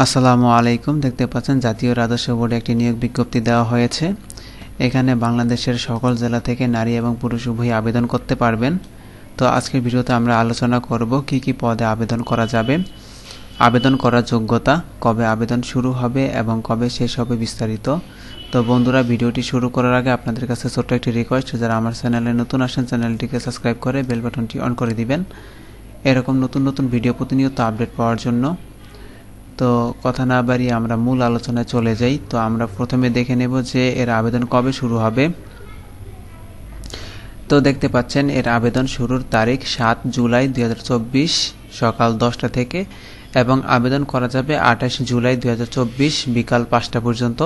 আসসালামু আলাইকুম। দেখতে পাচ্ছেন জাতীয় রাজস্ব বোর্ডে একটি নিয়োগ বিজ্ঞপ্তি দেওয়া হয়েছে। এখানে বাংলাদেশের সকল জেলা থেকে নারী এবং পুরুষ উভয়ই আবেদন করতে পারবেন। তো আজকের ভিডিওতে আমরা আলোচনা করব কি কি পদে আবেদন করা যাবে, আবেদন করার যোগ্যতা, কবে আবেদন শুরু হবে এবং কবে শেষ হবে বিস্তারিত। তো বন্ধুরা, ভিডিওটি শুরু করার আগে আপনাদের কাছে ছোট্ট একটি রিকোয়েস্ট, যারা আমার চ্যানেলে নতুন আসেন চ্যানেলটিকে সাবস্ক্রাইব করে বেল বাটনটি অন করে দিবেন এরকম নতুন নতুন ভিডিও প্রতিনিয়ত আপডেট পাওয়ার জন্য। তো কথা না বাড়িয়ে আমরা মূল আলোচনায় চলে যাই। তো আমরা প্রথমে দেখে নেব যে এর আবেদন কবে শুরু হবে। তো দেখতে পাচ্ছেন এর আবেদন শুরুর তারিখ 7 জুলাই 2024 সকাল 10টা থেকে এবং আবেদন করা যাবে 28 জুলাই 2024 বিকাল 5টা পর্যন্ত।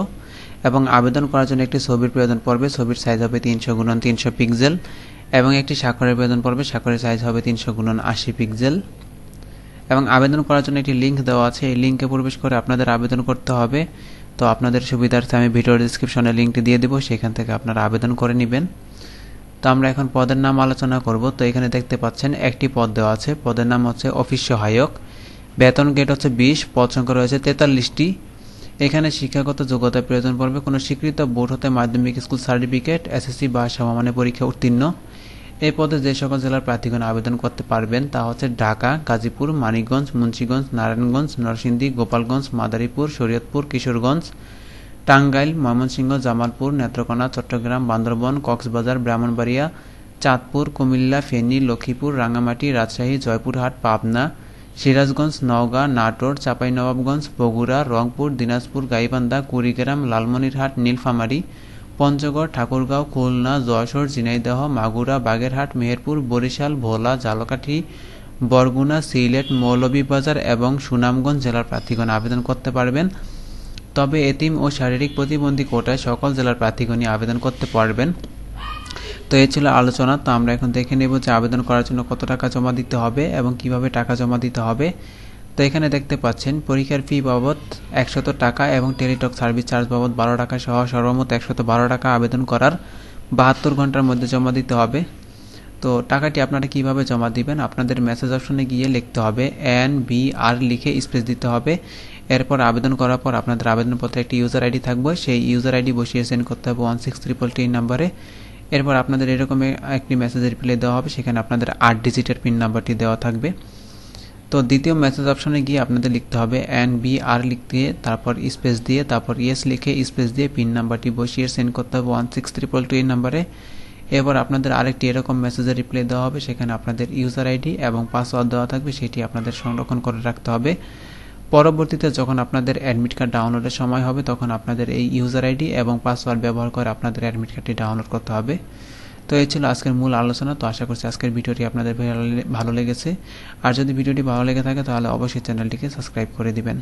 এবং আবেদন করার জন্য একটি ছবির প্রয়োজন পড়বে। ছবির সাইজ হবে 300x300 পিক্সেল এবং একটি স্বাক্ষরের প্রয়োজন পড়বে। স্বাক্ষরের সাইজ হবে 300x80 পিক্সেল। এবং আবেদন করার জন্য একটি লিঙ্ক দেওয়া আছে, এই লিঙ্কে প্রবেশ করে আপনাদের আবেদন করতে হবে। তো আপনাদের সুবিধার্থে আমি ভিডিওর ডেসক্রিপশনে লিঙ্কটি দিয়ে দেবো, সেখান থেকে আপনারা আবেদন করে নেবেন। তো আমরা এখন পদের নাম আলোচনা করব। তো এখানে দেখতে পাচ্ছেন একটি পদ দেওয়া আছে, পদের নাম হচ্ছে অফিস সহায়ক। বেতন গ্রেড হচ্ছে 20, পদ সংখ্যা রয়েছে 43টি। এখানে শিক্ষাগত যোগ্যতা প্রয়োজন পড়বে কোনো স্বীকৃত বোর্ড হতে মাধ্যমিক স্কুল সার্টিফিকেট, এসএসসি বা সমমানের পরীক্ষা উত্তীর্ণ। এই পদে যে সকল জেলার প্রার্থীগণ আবেদন করতে পারবেন তা হচ্ছে ঢাকা, গাজীপুর, মানিকগঞ্জ, মুন্সিগঞ্জ, নারায়ণগঞ্জ, নরসিংদী, গোপালগঞ্জ, মাদারীপুর, শরীয়তপুর, কিশোরগঞ্জ, টাঙ্গাইল, ময়মনসিংহ, জামালপুর, নেত্রকোনা, চট্টগ্রাম, বান্দরবান, কক্সবাজার, ব্রাহ্মণবাড়িয়া, চাঁদপুর, কুমিল্লা, ফেনী, লক্ষ্মীপুর, রাঙ্গামাটি, রাজশাহী, জয়পুরহাট, পাবনা, সিরাজগঞ্জ, নওগাঁ, নাটোর, চাঁপাইনবাবগঞ্জ, বগুড়া, রংপুর, দিনাজপুর, গাইবান্ধা, কুড়িগ্রাম, লালমনিরহাট, নীলফামারী, পঞ্চগড়, ঠাকুরগাঁও, খুলনা, যশোর, ঝিনাইদহ, মাগুরা, বাগেরহাট, মেহেরপুর, বরিশাল, ভোলা, ঝালকাঠি, বরগুনা, সিলেট, মৌলভীবাজার এবং সুনামগঞ্জ জেলার প্রার্থীগণ আবেদন করতে পারবেন। তবে এতিম ও শারীরিক প্রতিবন্ধী কোটায় সকল জেলার প্রার্থীগণই আবেদন করতে পারবেন। তো এই ছিল আলোচনা। তো আমরা এখন দেখে নেব যে আবেদন করার জন্য কত টাকা জমা দিতে হবে এবং কিভাবে টাকা জমা দিতে হবে। তো এখানে দেখতে পাচ্ছেন পরীক্ষার ফি বাবদ 100 টাকা এবং টেলিটক সার্ভিস চার্জ বাবদ 12 টাকা সহ সর্বমোট 112 টাকা আবেদন করার 72 ঘন্টার মধ্যে জমা দিতে হবে। তো টাকাটি আপনারা কিভাবে জমা দিবেন, আপনাদের মেসেজ অপশনে গিয়ে লিখতে হবে NBR লিখে স্পেস দিতে হবে। এরপর আবেদন করার পর আপনাদের আবেদনপত্রে একটি ইউজার আইডি থাকবে, সেই ইউজার আইডি বসিয়ে সেন্ড করতে হবে 16333 নাম্বারে। এরপর আপনাদের এরকম একটি মেসেজের রিপ্লাই দেওয়া হবে, সেখানে আপনাদের 8 ডিজিটের পিন নাম্বারটি দেওয়া থাকবে। তো দ্বিতীয় মেসেজ অপশনে গিয়ে আপনাদের লিখতে হবে NBR লিখতে, তারপর স্পেস দিয়ে, তারপর ইয়েস লিখে স্পেস দিয়ে পিন নাম্বারটি বসিয়ে সেন্ড করতে হবে 16333 নাম্বারে। এরপর আপনাদের আরেকটি এরকম মেসেজের রিপ্লাই দেওয়া হবে, সেখানে আপনাদের ইউজার আইডি এবং পাসওয়ার্ড দেওয়া থাকবে, সেটি আপনাদের সংরক্ষণ করে রাখতে হবে। পরবর্তীতে যখন আপনাদের অ্যাডমিট কার্ড ডাউনলোডের সময় হবে, তখন আপনাদের এই ইউজার আইডি এবং পাসওয়ার্ড ব্যবহার করে আপনাদের অ্যাডমিট কার্ডটি ডাউনলোড করতে হবে। তো এই ছিল আজকের মূল আলোচনা। তো আশা করছি আজকের ভিডিওটি আপনাদের ভালো লেগেছে। আর যদি ভিডিওটি ভালো লেগে থাকে তাহলে অবশ্যই চ্যানেলটিকে সাবস্ক্রাইব করে দিবেন।